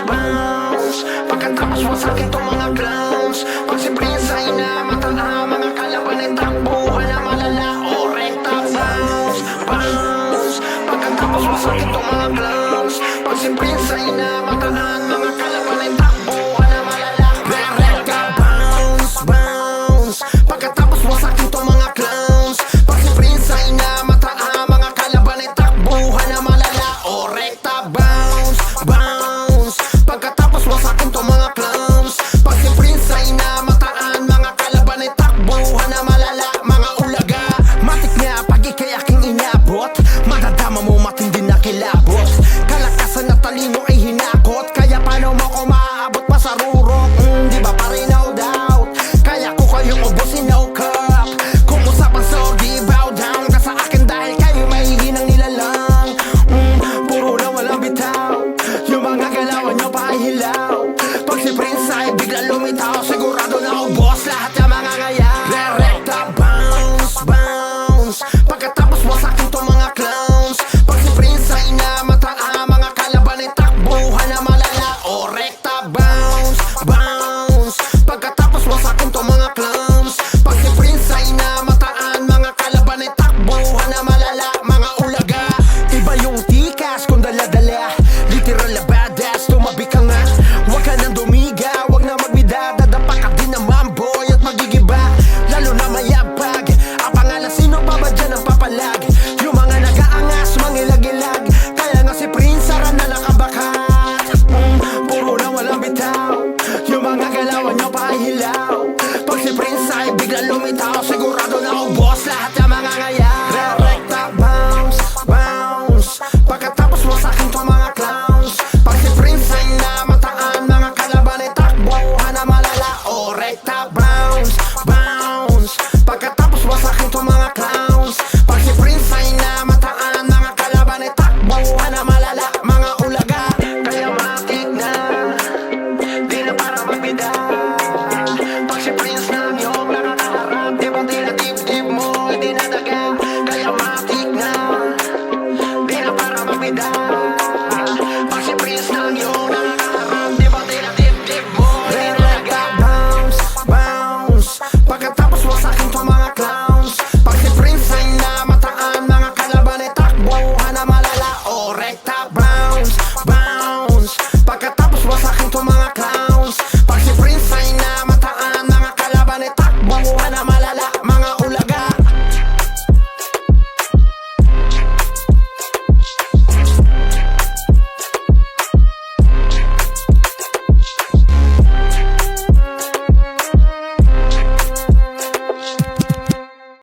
bounce Pagkatapos wasakin tong mga clowns Pag si Prince ay namataha Mga kalaban ay takbuhan na malala O rekta bounce, bounce Pagkatapos wasakin tong mga clowns Pag si Prince ay namataha Mga kalaban ay takbuhan na malala Rekta bounce, bounce Pagkatapos wasakin tong mga clowns Pag si Prince ay namataha Mga kalaban ay takbuhan na malala O rekta bounce, bounce Pagkatapos wasakin tong mga clowns Pag si Prince ay namataan Mga kalaban ay takbuhan na malala Mga ulaga Matik nga pag ikay aking inabot Madadama mo matindi na kilabot Kalakasan na talino ay hinakot Kaya paano mo ko maaabot pa sa rurok Di ba pa rin no doubt Kaya ko kayong ubusin no cup Kung usapan so di bow down Ka sa akin dahil kayo may hinang nilalang Puro na walang bitaw Yung mga galawan nyo pa ay hilaw Pag si Prince ay bigla lumitaw Sigurado na ubos lahat ng mga ngaya Rekta bounce, bounce Pagkatapos wasakin tong mga clowns Pag si Prince ay namataa Mga kalaban ay takbuhan na malala O rekta bounce, bounce Pagkatapos wasakin tong mga clowns Pag si Prince ay namataan Mga kalaban ay takbuhan na malala Mga ulaga Iba yung tikas kung dala-dala Literal na